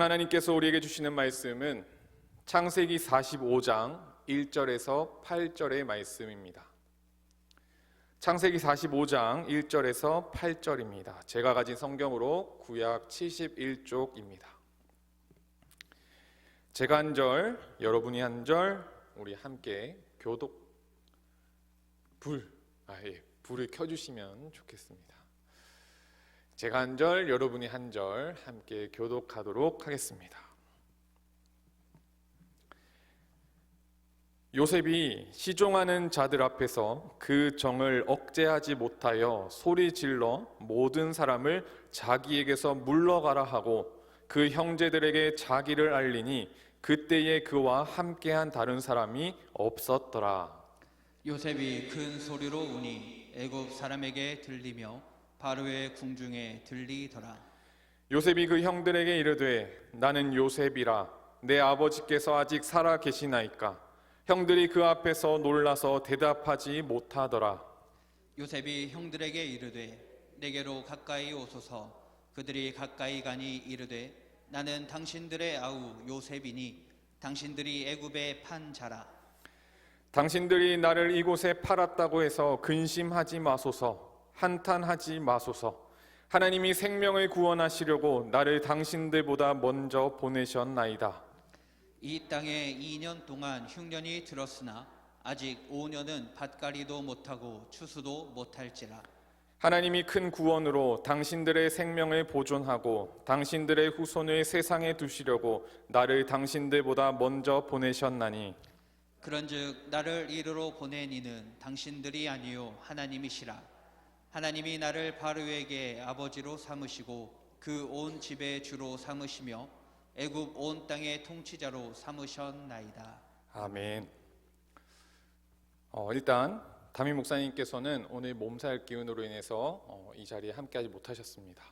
하나님께서 우리에게 주시는 말씀은 창세기 45장 1절에서 8절의 말씀입니다. 창세기 45장 1절에서 8절입니다. 제가 가진 성경으로 구약 71쪽입니다. 제가 한 절, 여러분이 한 절, 우리 함께 교독 불을 켜주시면 좋겠습니다. 제가 한 절, 여러분이 한 절 함께 교독하도록 하겠습니다. 요셉이 시종하는 자들 앞에서 그 정을 억제하지 못하여 소리 질러 모든 사람을 자기에게서 물러가라 하고 그 형제들에게 자기를 알리니 그때에 그와 함께한 다른 사람이 없었더라. 요셉이 큰 소리로 우니 애굽 사람에게 들리며 바로의 궁중에 들리더라. 요셉이 그 형들에게 이르되 나는 요셉이라. 내 아버지께서 아직 살아 계시나이까? 형들이 그 앞에서 놀라서 대답하지 못하더라. 요셉이 형들에게 이르되 내게로 가까이 오소서. 그들이 가까이 가니 이르되 나는 당신들의 아우 요셉이니 당신들이 애굽에 판 자라. 당신들이 나를 이곳에 팔았다고 해서 근심하지 마소서. 한탄하지 마소서. 하나님이 생명을 구원하시려고 나를 당신들보다 먼저 보내셨나이다. 이 땅에 2년 동안 흉년이 들었으나 아직 5년은 밭갈이도 못하고 추수도 못할지라. 하나님이 큰 구원으로 당신들의 생명을 보존하고 당신들의 후손을 세상에 두시려고 나를 당신들보다 먼저 보내셨나니 그런즉 나를 이르러 보낸 이는 당신들이 아니요 하나님이시라. 하나님이 나를 바로에게 아버지로 삼으시고 그 온 집의 주로 삼으시며 애굽 온 땅의 통치자로 삼으셨나이다. 아멘. 일단 담임 목사님께서는 오늘 몸살 기운으로 인해서 이 자리에 함께하지 못하셨습니다.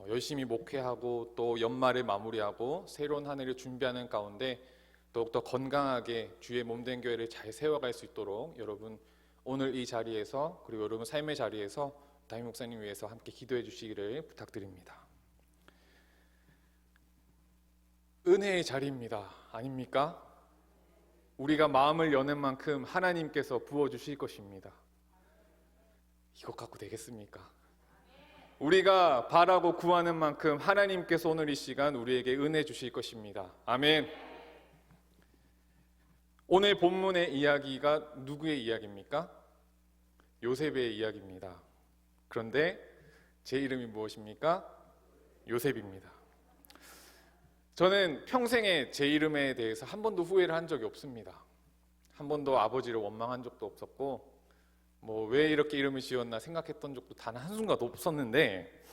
열심히 목회하고 또 연말을 마무리하고 새로운 한 해를 준비하는 가운데 더욱더 건강하게 주의 몸된 교회를 잘 세워갈 수 있도록 여러분 오늘 이 자리에서 그리고 여러분 삶의 자리에서 담임 목사님 위해서 함께 기도해 주시기를 부탁드립니다. 은혜의 자리입니다. 아닙니까? 우리가 마음을 여는 만큼 하나님께서 부어주실 것입니다. 이것 갖고 되겠습니까? 우리가 바라고 구하는 만큼 하나님께서 오늘 이 시간 우리에게 은혜 주실 것입니다. 아멘. 오늘 본문의 이야기가 누구의 이야기입니까? 요셉의 이야기입니다. 그런데 제 이름이 무엇입니까? 요셉입니다. 저는 평생에 제 이름에 대해서 한 번도 후회를 한 적이 없습니다. 한 번도 아버지를 원망한 적도 없었고 왜 이렇게 이름을 지었나 생각했던 적도 단 한순간도 없었는데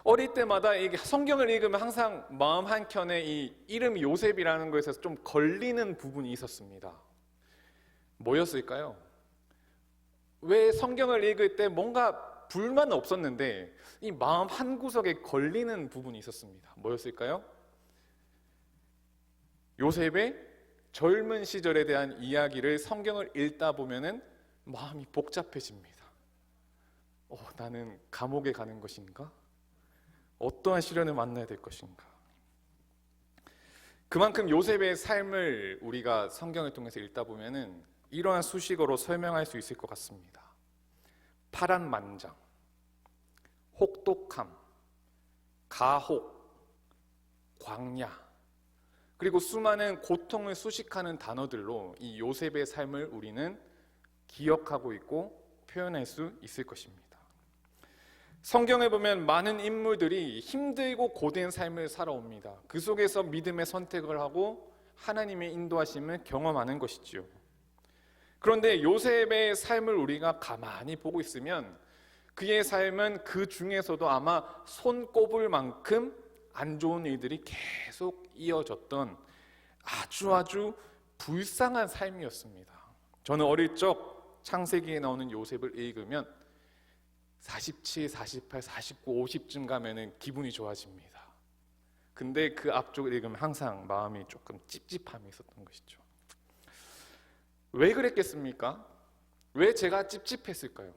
어릴 때마다 이게 성경을 읽으면 항상 마음 한켠에 이 이름이 요셉이라는 것에서 좀 걸리는 부분이 있었습니다. 뭐였을까요? 왜 성경을 읽을 때 뭔가 불만은 없었는데 이 마음 한구석에 걸리는 부분이 있었습니다. 뭐였을까요? 요셉의 젊은 시절에 대한 이야기를 성경을 읽다 보면은 마음이 복잡해집니다. 나는 감옥에 가는 것인가? 어떠한 시련을 만나야 될 것인가? 그만큼 요셉의 삶을 우리가 성경을 통해서 읽다 보면은 이러한 수식어로 설명할 수 있을 것 같습니다. 파란만장, 혹독함, 가혹, 광야, 그리고 수많은 고통을 수식하는 단어들로 이 요셉의 삶을 우리는 기억하고 있고 표현할 수 있을 것입니다. 성경에 보면 많은 인물들이 힘들고 고된 삶을 살아옵니다. 그 속에서 믿음의 선택을 하고 하나님의 인도하심을 경험하는 것이지요. 그런데 요셉의 삶을 우리가 가만히 보고 있으면 그의 삶은 그 중에서도 아마 손꼽을 만큼 안 좋은 일들이 계속 이어졌던 아주 불쌍한 삶이었습니다. 저는 어릴 적 창세기에 나오는 요셉을 읽으면 47, 48, 49, 50쯤 가면은 기분이 좋아집니다. 근데 그 앞쪽을 읽으면 항상 마음이 조금 찝찝함이 있었던 것이죠. 왜 그랬겠습니까? 왜 제가 찝찝했을까요?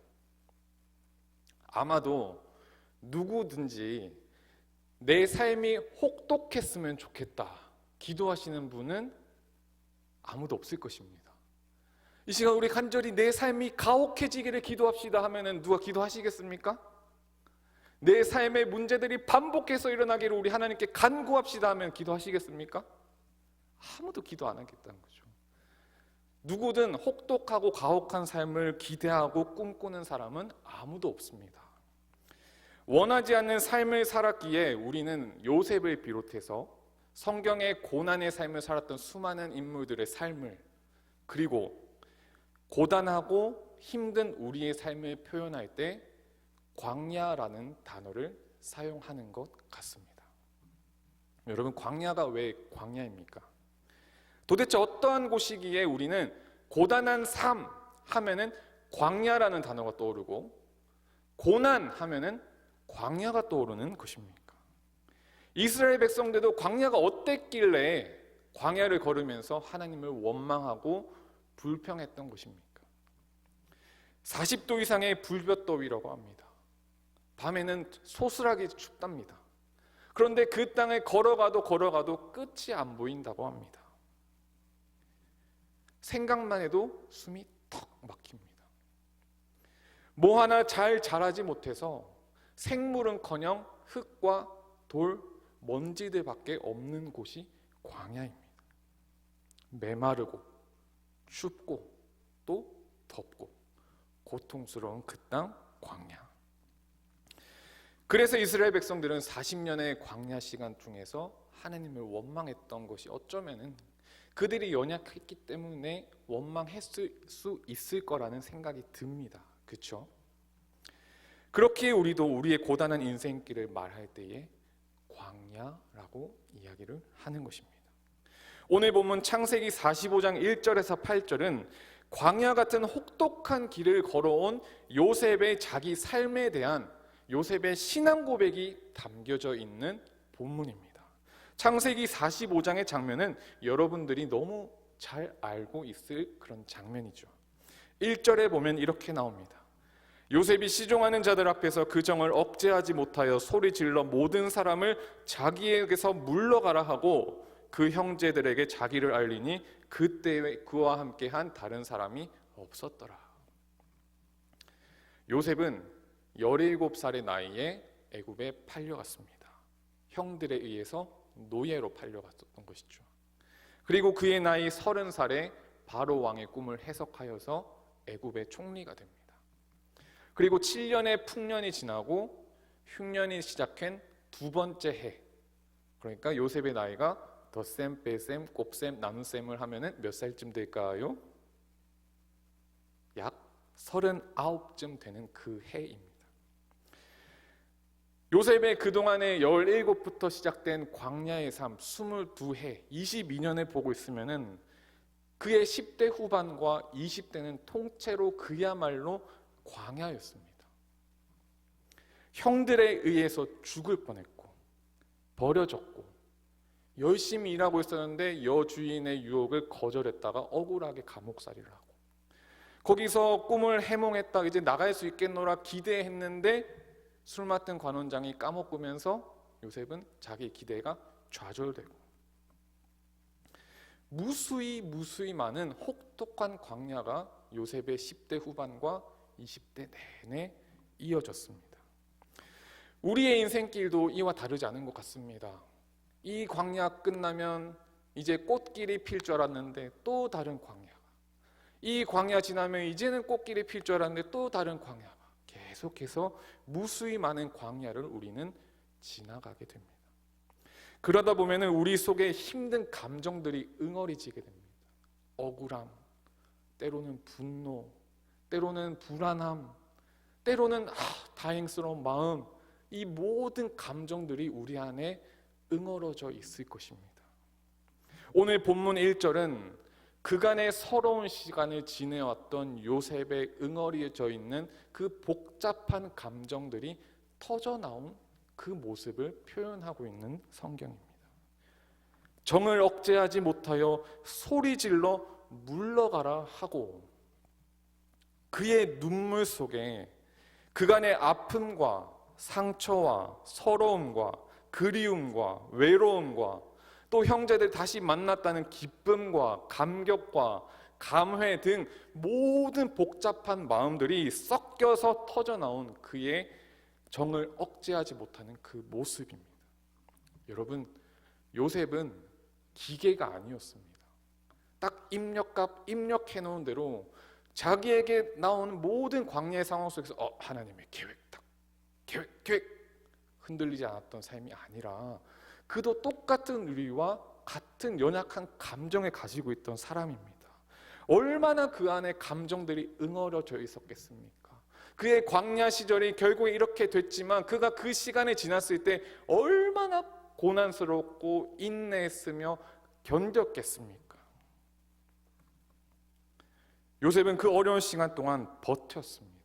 아마도 누구든지 내 삶이 혹독했으면 좋겠다 기도하시는 분은 아무도 없을 것입니다. 이 시간 우리 간절히 내 삶이 가혹해지기를 기도합시다 하면은 누가 기도하시겠습니까? 내 삶의 문제들이 반복해서 일어나기를 우리 하나님께 간구합시다 하면 기도하시겠습니까? 아무도 기도 안 하겠다는 거죠. 누구든 혹독하고 가혹한 삶을 기대하고 꿈꾸는 사람은 아무도 없습니다. 원하지 않는 삶을 살았기에 우리는 요셉을 비롯해서 성경의 고난의 삶을 살았던 수많은 인물들의 삶을, 그리고 고단하고 힘든 우리의 삶을 표현할 때 광야라는 단어를 사용하는 것 같습니다. 여러분, 광야가 왜 광야입니까? 도대체 어떠한 곳이기에 우리는 고단한 삶 하면은 광야라는 단어가 떠오르고 고난 하면은 광야가 떠오르는 것입니까? 이스라엘 백성들도 광야가 어땠길래 광야를 걸으면서 하나님을 원망하고 불평했던 것입니까? 40도 이상의 불볕더위라고 합니다. 밤에는 소슬하게 춥답니다. 그런데 그 땅을 걸어가도 끝이 안 보인다고 합니다. 생각만 해도 숨이 턱 막힙니다. 뭐 하나 잘 자라지 못해서 생물은커녕 흙과 돌, 먼지들밖에 없는 곳이 광야입니다. 메마르고 춥고 또 덥고 고통스러운 그 땅 광야. 그래서 이스라엘 백성들은 40년의 광야 시간 중에서 하나님을 원망했던 것이 어쩌면은 그들이 연약했기 때문에 원망했을 수 있을 거라는 생각이 듭니다. 그렇죠? 그렇기에 우리도 우리의 고단한 인생길을 말할 때에 광야라고 이야기를 하는 것입니다. 오늘 본문 창세기 45장 1절에서 8절은 광야 같은 혹독한 길을 걸어온 요셉의 자기 삶에 대한 요셉의 신앙 고백이 담겨져 있는 본문입니다. 창세기 45장의 장면은 여러분들이 너무 잘 알고 있을 그런 장면이죠. 1절에 보면 이렇게 나옵니다. 요셉이 시종하는 자들 앞에서 그 정을 억제하지 못하여 소리질러 모든 사람을 자기에게서 물러가라 하고 그 형제들에게 자기를 알리니 그때 그와 함께한 다른 사람이 없었더라. 요셉은 17살의 나이에 애굽에 팔려갔습니다. 형들에 의해서 노예로 팔려갔었던 것이죠. 그리고 그의 나이 30살에 바로 왕의 꿈을 해석하여서 애굽의 총리가 됩니다. 그리고 7년의 풍년이 지나고 흉년이 시작한 두 번째 해, 그러니까 요셉의 나이가 덧셈, 빼셈, 곱셈, 나눗셈을 하면은 몇 살쯤 될까요? 약 39쯤 되는 그 해입니다. 요셉의 그동안의 17부터 시작된 광야의 삶 22해, 22년을 보고 있으면은 그의 10대 후반과 20대는 통째로 그야말로 광야였습니다. 형들에 의해서 죽을 뻔했고 버려졌고 열심히 일하고 있었는데 여주인의 유혹을 거절했다가 억울하게 감옥살이를 하고 거기서 꿈을 해몽했다 이제 나갈 수 있겠노라 기대했는데 술 맡은 관원장이 까먹으면서 요셉은 자기 기대가 좌절되고 무수히 많은 혹독한 광야가 요셉의 10대 후반과 20대 내내 이어졌습니다. 우리의 인생길도 이와 다르지 않은 것 같습니다. 이 광야 끝나면 이제 꽃길이 필 줄 알았는데 또 다른 광야가, 이 광야 지나면 이제는 꽃길이 필 줄 알았는데 또 다른 광야가, 계속해서 무수히 많은 광야를 우리는 지나가게 됩니다. 그러다 보면 우리 속에 힘든 감정들이 응어리지게 됩니다. 억울함, 때로는 분노, 때로는 불안함, 때로는 다행스러운 마음, 이 모든 감정들이 우리 안에 응어러져 있을 것입니다. 오늘 본문 1절은 그간의 서러운 시간을 지내왔던 요셉의 응어리져 있는 그 복잡한 감정들이 터져나온 그 모습을 표현하고 있는 성경입니다. 정을 억제하지 못하여 소리질러 물러가라 하고 그의 눈물 속에 그간의 아픔과 상처와 서러움과 그리움과 외로움과 또 형제들 다시 만났다는 기쁨과 감격과 감회 등 모든 복잡한 마음들이 섞여서 터져나온 그의 정을 억제하지 못하는 그 모습입니다. 여러분, 요셉은 기계가 아니었습니다. 딱 입력해 놓은 대로 자기에게 나오는 모든 광야의 상황 속에서 하나님의 계획 흔들리지 않았던 삶이 아니라 그도 똑같은 우리와 같은 연약한 감정을 가지고 있던 사람입니다. 얼마나 그 안에 감정들이 응어려져 있었겠습니까? 그의 광야 시절이 결국에 이렇게 됐지만 그가 그 시간이 지났을 때 얼마나 고난스럽고 인내했으며 견뎠겠습니까? 요셉은 그 어려운 시간 동안 버텼습니다.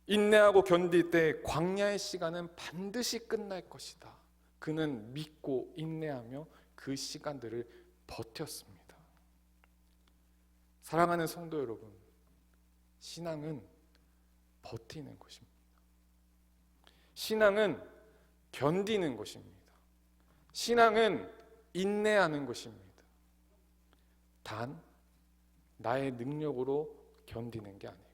인내하고 견딜 때 광야의 시간은 반드시 끝날 것이다. 그는 믿고 인내하며 그 시간들을 버텼습니다. 사랑하는 성도 여러분, 신앙은 버티는 것입니다. 신앙은 견디는 것입니다. 신앙은 인내하는 것입니다. 단 나의 능력으로 견디는 게 아니고,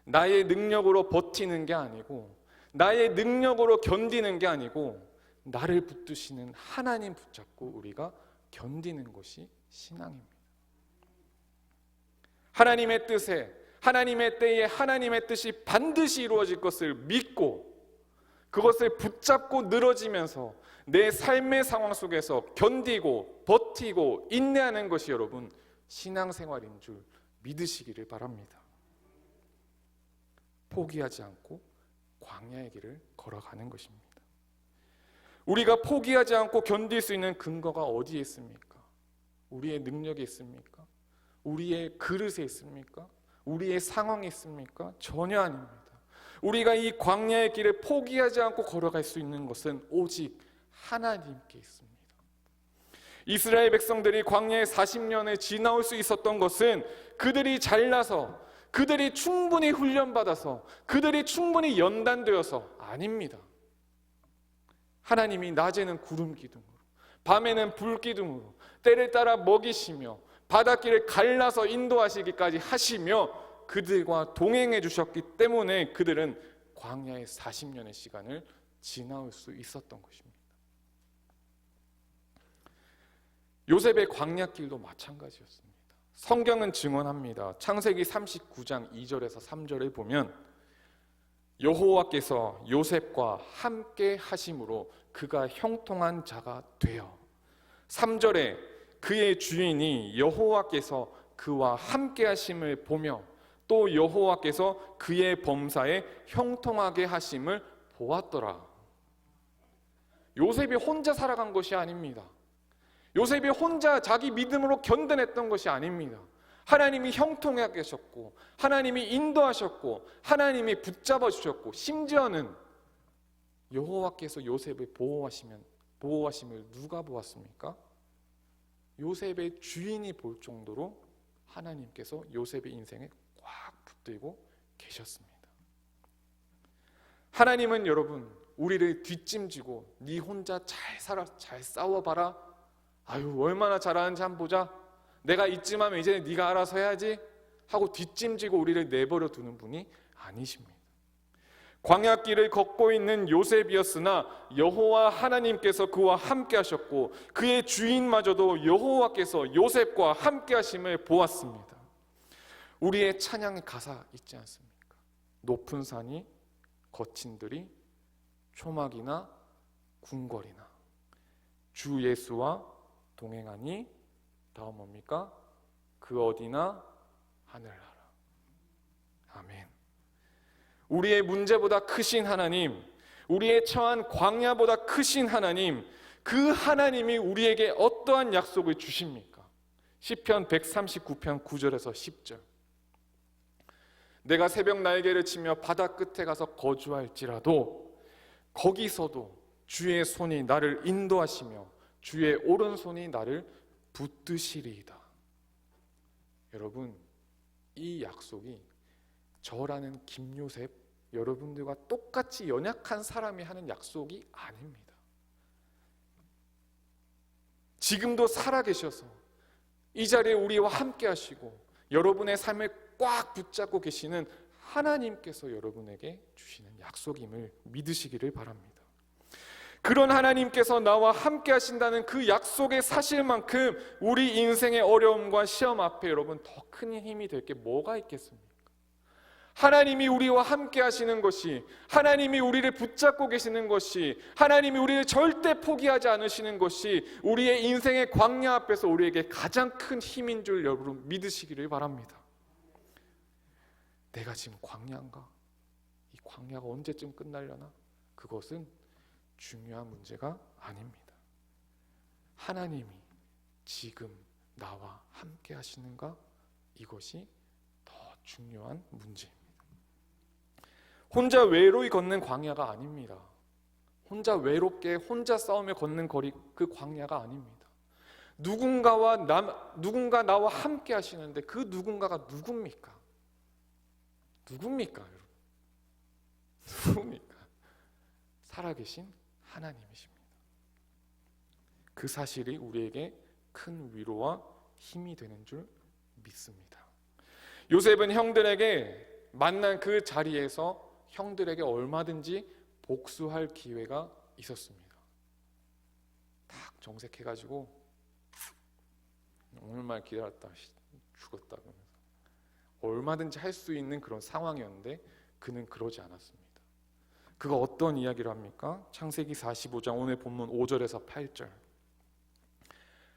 나의 능력으로 버티는 게 아니고, 나의 능력으로 견디는 게 아니고 나를 붙드시는 하나님 붙잡고 우리가 견디는 것이 신앙입니다. 하나님의 뜻에, 하나님의 때에 하나님의 뜻이 반드시 이루어질 것을 믿고 그것을 붙잡고 늘어지면서 내 삶의 상황 속에서 견디고 버티고 인내하는 것이 여러분 신앙생활인 줄 믿으시기를 바랍니다. 포기하지 않고 광야의 길을 걸어가는 것입니다. 우리가 포기하지 않고 견딜 수 있는 근거가 어디에 있습니까? 우리의 능력에 있습니까? 우리의 그릇에 있습니까? 우리의 상황에 있습니까? 전혀 아닙니다. 우리가 이 광야의 길을 포기하지 않고 걸어갈 수 있는 것은 오직 하나님께 있습니다. 이스라엘 백성들이 광야의 40년을 지나올 수 있었던 것은 그들이 잘나서, 그들이 충분히 훈련받아서, 그들이 충분히 연단되어서 아닙니다. 하나님이 낮에는 구름 기둥으로, 밤에는 불 기둥으로 때를 따라 먹이시며 바닷길을 갈라서 인도하시기까지 하시며 그들과 동행해 주셨기 때문에 그들은 광야의 40년의 시간을 지나올 수 있었던 것입니다. 요셉의 광야길도 마찬가지였습니다. 성경은 증언합니다. 창세기 39장 2절에서 3절에 보면 여호와께서 요셉과 함께 하심으로 그가 형통한 자가 되어, 3절에 그의 주인이 여호와께서 그와 함께 하심을 보며 또 여호와께서 그의 범사에 형통하게 하심을 보았더라. 요셉이 혼자 살아간 것이 아닙니다. 요셉이 혼자 자기 믿음으로 견뎌냈던 것이 아닙니다. 하나님이 형통하게 하셨고 하나님이 인도하셨고 하나님이 붙잡아 주셨고 심지어는 여호와께서 요셉을 보호하심을 누가 보았습니까? 요셉의 주인이 볼 정도로 하나님께서 요셉의 인생에 꽉 붙들고 계셨습니다. 하나님은 여러분 우리를 뒷짐지고 네 혼자 잘 살아, 잘 싸워봐라, 아유 얼마나 잘하는지 한번 보자, 내가 이쯤 하면 이제 네가 알아서 해야지 하고 뒷짐지고 우리를 내버려 두는 분이 아니십니다. 광야길을 걷고 있는 요셉이었으나 여호와 하나님께서 그와 함께 하셨고 그의 주인마저도 여호와께서 요셉과 함께 하심을 보았습니다. 우리의 찬양의 가사 있지 않습니까? 높은 산이 거친 들이 초막이나 궁궐이나 주 예수와 동행하니 다음 뭡니까? 그 어디나 하늘나라. 아멘. 우리의 문제보다 크신 하나님, 우리의 처한 광야보다 크신 하나님, 그 하나님이 우리에게 어떠한 약속을 주십니까? 시편 139편 9절에서 10절. 내가 새벽 날개를 치며 바다 끝에 가서 거주할지라도 거기서도 주의 손이 나를 인도하시며 주의 오른손이 나를 붙드시리이다. 여러분, 이 약속이 저라는 김요셉 여러분들과 똑같이 연약한 사람이 하는 약속이 아닙니다. 지금도 살아계셔서 이 자리에 우리와 함께 하시고 여러분의 삶을 꽉 붙잡고 계시는 하나님께서 여러분에게 주시는 약속임을 믿으시기를 바랍니다. 그런 하나님께서 나와 함께 하신다는 그 약속의 사실만큼 우리 인생의 어려움과 시험 앞에 여러분 더 큰 힘이 될 게 뭐가 있겠습니까? 하나님이 우리와 함께 하시는 것이, 하나님이 우리를 붙잡고 계시는 것이, 하나님이 우리를 절대 포기하지 않으시는 것이 우리의 인생의 광야 앞에서 우리에게 가장 큰 힘인 줄 여러분 믿으시기를 바랍니다. 내가 지금 광야인가? 이 광야가 언제쯤 끝나려나? 그것은 중요한 문제가 아닙니다. 하나님이 지금 나와 함께 하시는가? 이것이 더 중요한 문제입니다. 혼자 외로이 걷는 광야가 아닙니다. 혼자 외롭게 혼자 싸우며 걷는 거리, 그 광야가 아닙니다. 누군가 나와 함께 하시는데 그 누군가가 누굽니까? 누굽니까, 여러분? 누굽니까? 살아계신 하나님이십니다. 그 사실이 우리에게 큰 위로와 힘이 되는 줄 믿습니다. 요셉은 형들에게 만난 그 자리에서 형들에게 얼마든지 복수할 기회가 있었습니다. 딱 정색해가지고 오늘만 기다렸다 죽었다 그러면서 얼마든지 할 수 있는 그런 상황이었는데 그는 그러지 않았습니다. 그가 어떤 이야기를 합니까? 창세기 45장 오늘 본문 5절에서 8절,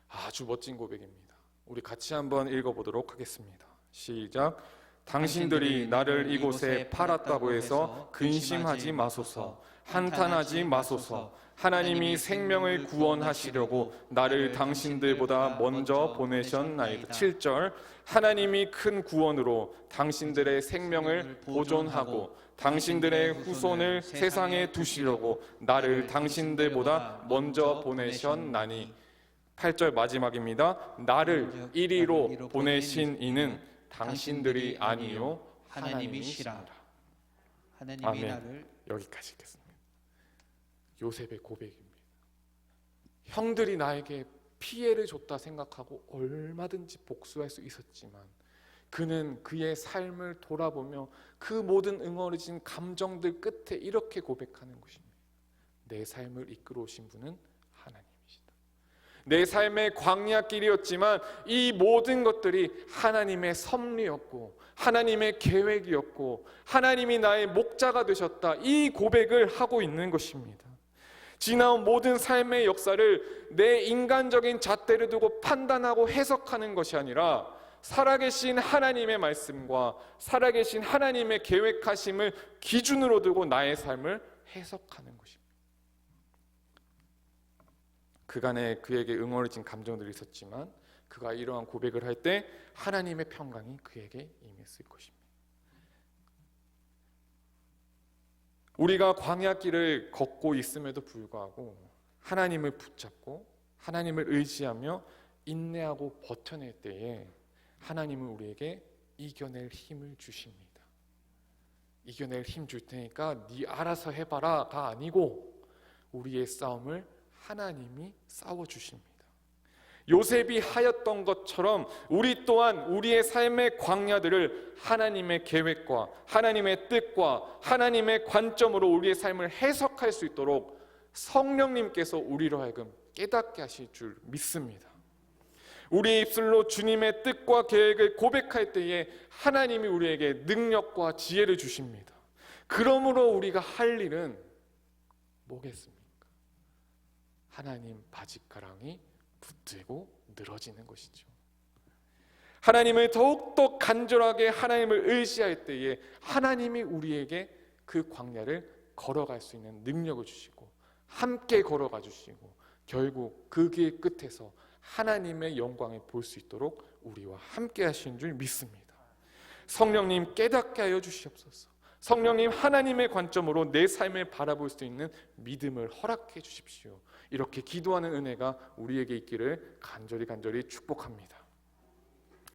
아주 멋진 고백입니다. 우리 같이 한번 읽어보도록 하겠습니다. 시작. 당신들이 나를 이곳에 팔았다고 해서 근심하지 마소서, 한탄하지 마소서. 하나님이 생명을 구원하시려고 나를 당신들보다 먼저 보내셨나이다. 7절. 하나님이 큰 구원으로 당신들의 생명을 보존하고 당신들의 후손을 세상에 두시려고 나를 당신들보다 먼저 보내셨나니. 8절 마지막입니다. 나를 이리로 보내신 이는 당신들이 아니요 하나님이시라. 하나님이 아멘. 나를. 여기까지 읽겠습니다. 요셉의 고백입니다. 형들이 나에게 피해를 줬다 생각하고 얼마든지 복수할 수 있었지만 그는 그의 삶을 돌아보며 그 모든 응어리진 감정들 끝에 이렇게 고백하는 것입니다. 내 삶을 이끌어 오신 분은 하나님이시다. 내 삶의 광야길이었지만 이 모든 것들이 하나님의 섭리였고 하나님의 계획이었고 하나님이 나의 목자가 되셨다, 이 고백을 하고 있는 것입니다. 지나온 모든 삶의 역사를 내 인간적인 잣대를 두고 판단하고 해석하는 것이 아니라 살아계신 하나님의 말씀과 살아계신 하나님의 계획하심을 기준으로 두고 나의 삶을 해석하는 것입니다. 그간에 그에게 응어리진 감정들이 있었지만 그가 이러한 고백을 할 때 하나님의 평강이 그에게 임했을 것입니다. 우리가 광야길을 걷고 있음에도 불구하고 하나님을 붙잡고 하나님을 의지하며 인내하고 버텨낼 때에 하나님은 우리에게 이겨낼 힘을 주십니다. 이겨낼 힘 줄 테니까 네 알아서 해봐라가 아니고 우리의 싸움을 하나님이 싸워주십니다. 요셉이 하였던 것처럼 우리 또한 우리의 삶의 광야들을 하나님의 계획과 하나님의 뜻과 하나님의 관점으로 우리의 삶을 해석할 수 있도록 성령님께서 우리로 하여금 깨닫게 하실 줄 믿습니다. 우리의 입술로 주님의 뜻과 계획을 고백할 때에 하나님이 우리에게 능력과 지혜를 주십니다. 그러므로 우리가 할 일은 뭐겠습니까? 하나님 바짓가랑이 붙들고 늘어지는 것이죠. 하나님을 더욱더 간절하게 하나님을 의지할 때에 하나님이 우리에게 그 광야를 걸어갈 수 있는 능력을 주시고 함께 걸어가 주시고 결국 그 길 끝에서 하나님의 영광을 볼 수 있도록 우리와 함께 하신 줄 믿습니다. 성령님 깨닫게 하여 주시옵소서. 성령님 하나님의 관점으로 내 삶을 바라볼 수 있는 믿음을 허락해 주십시오. 이렇게 기도하는 은혜가 우리에게 있기를 간절히 축복합니다.